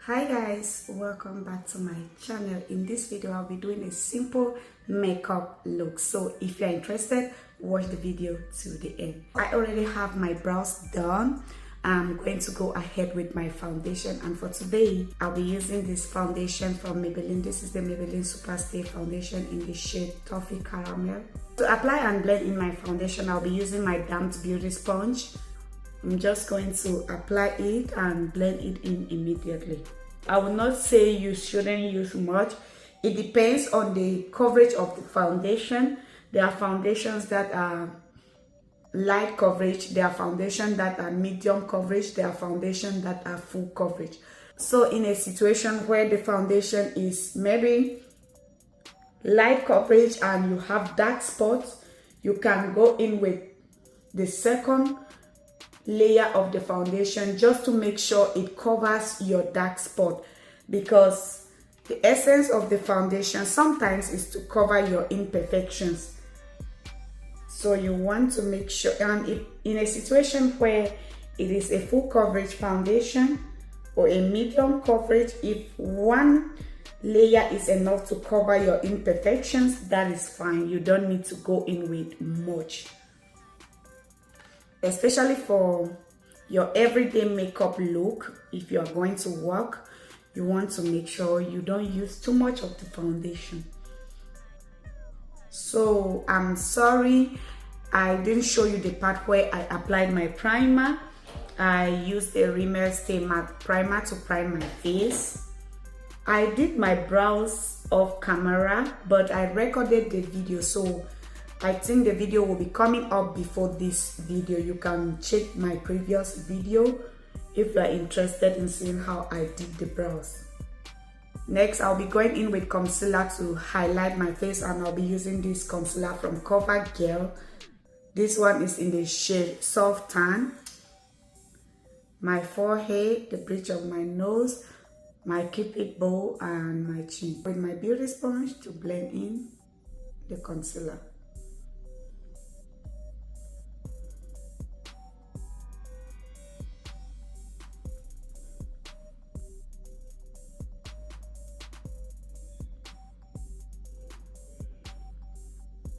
Hi guys, welcome back to my channel. In this video I'll be doing a simple makeup look, so if you're interested, watch the video to the end. I already have my brows done. I'm going to go ahead with my foundation, and for today I'll be using this foundation from Maybelline. This is the Maybelline Superstay foundation in the shade Toffee Caramel. To apply and blend in my foundation, I'll be using my damped beauty sponge. I'm just going to apply it and blend it in immediately. I will not say you shouldn't use much. It depends on the coverage of the foundation. There are foundations that are light coverage, there are foundations that are medium coverage, there are foundations that are full coverage. So in a situation where the foundation is maybe light coverage and you have dark spots, you can go in with the second layer of the foundation just to make sure it covers your dark spot, because the essence of the foundation sometimes is to cover your imperfections. So you want to make sure, and if in a situation where it is a full coverage foundation or a medium coverage, if one layer is enough to cover your imperfections, that is fine. You don't need to go in with much. Especially for your everyday makeup look, if you are going to work, you want to make sure you don't use too much of the foundation. So I'm sorry I didn't show you the part where I applied my primer. I used a Rimmel Stay Matte primer to prime my face. I did my brows off camera, but I recorded the video, so I think the video will be coming up before this video. You can check my previous video if you are interested in seeing how I did the brows. Next, I'll be going in with concealer to highlight my face, and I'll be using this concealer from CoverGirl. This one is in the shade Soft Tan. My forehead, the bridge of my nose, my cupid bow, and my chin. With my beauty sponge to blend in the concealer.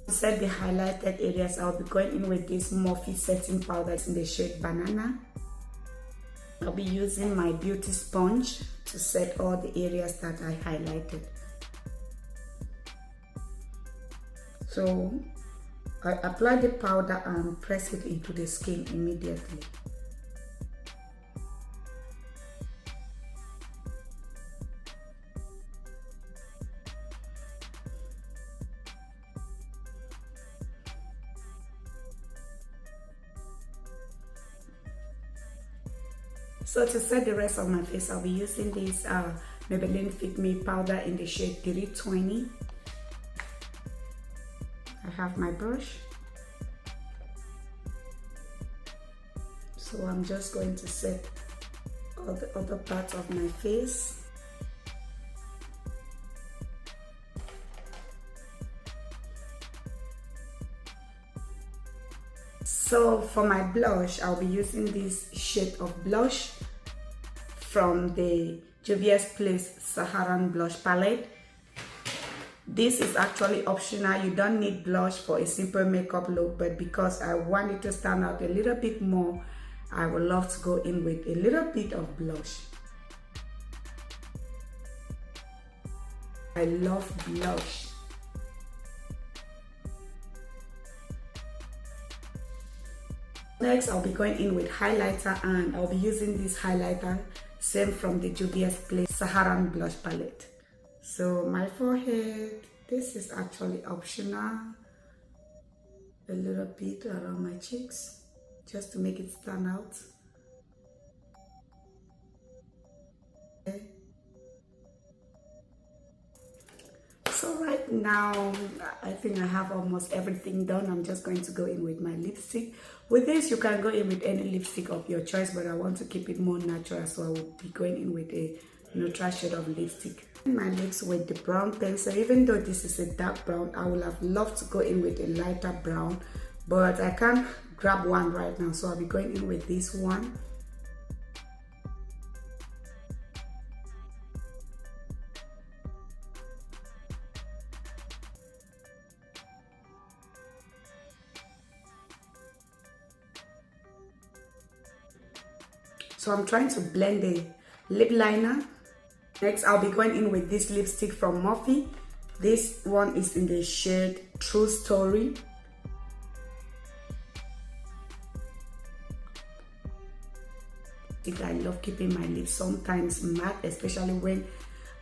To set the highlighted areas, I'll be going in with this Morphe setting powder in the shade Banana. I'll be using my beauty sponge to set all the areas that I highlighted. So I apply the powder and press it into the skin immediately. So to set the rest of my face, I'll be using this Maybelline Fit Me powder in the shade 320. I have my brush. So I'm just going to set all the other parts of my face. So for my blush, I'll be using this shade of blush from the Juvia's Place Saharan Blush Palette. This is actually optional. You don't need blush for a simple makeup look, but because I want it to stand out a little bit more, I would love to go in with a little bit of blush. I love blush. Next, I'll be going in with highlighter, and I'll be using this highlighter, same from the Juvia's Place Saharan Blush Palette. So my forehead, this is actually optional. A little bit around my cheeks, just to make it stand out. Okay. So right now, I think I have almost everything done. I'm just going to go in with my lipstick. With this, you can go in with any lipstick of your choice, but I want to keep it more natural, so I will be going in with a neutral shade of lipstick. My lips with the brown pencil. Even though this is a dark brown, I would have loved to go in with a lighter brown, but I can't grab one right now, so I'll be going in with this one. So I'm trying to blend the lip liner. Next, I'll be going in with this lipstick from Morphe. This one is in the shade True Story. I love keeping my lips sometimes matte, especially when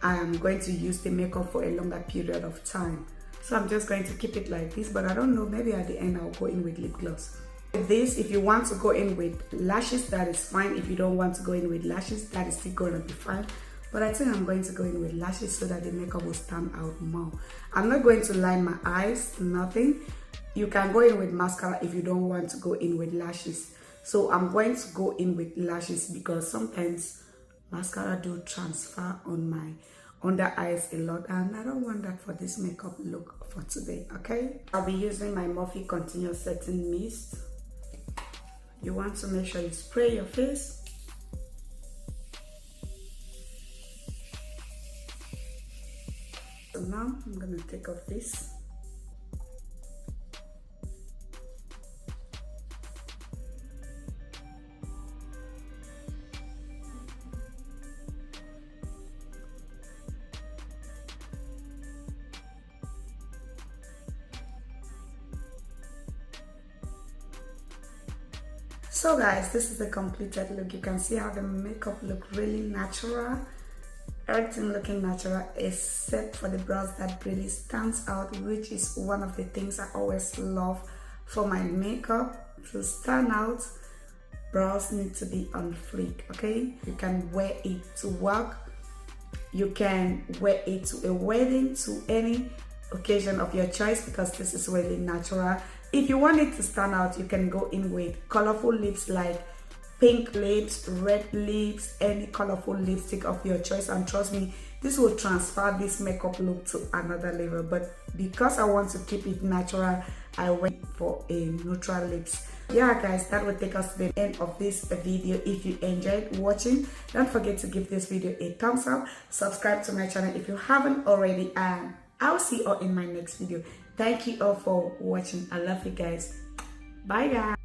I am going to use the makeup for a longer period of time. So I'm just going to keep it like this, but I don't know, maybe at the end I'll go in with lip gloss. With this, if you want to go in with lashes, that is fine. If you don't want to go in with lashes, that is still going to be fine. But I think I'm going to go in with lashes so that the makeup will stand out more. I'm not going to line my eyes, nothing. You can go in with mascara if you don't want to go in with lashes. So I'm going to go in with lashes because sometimes mascara do transfer on my under eyes a lot, and I don't want that for this makeup look for today. Okay, I'll be using my Morphe Continuous Setting Mist. You want to make sure you spray your face. So now I'm gonna take off this. So guys, this is the completed look. You can see how the makeup look really natural. Everything looking natural except for the brows that really stands out, which is one of the things I always love for my makeup. To stand out, brows need to be on fleek, okay? You can wear it to work. You can wear it to a wedding, to any occasion of your choice, because this is really natural. If you want it to stand out, you can go in with colorful lips like pink lips, red lips, any colorful lipstick of your choice, and trust me, this will transfer this makeup look to another level. But because I want to keep it natural, I went for a neutral lips. Yeah guys, that will take us to the end of this video. If you enjoyed watching, don't forget to give this video a thumbs up, subscribe to my channel if you haven't already, and I'll see you all in my next video. Thank you all for watching. I love you guys. Bye guys.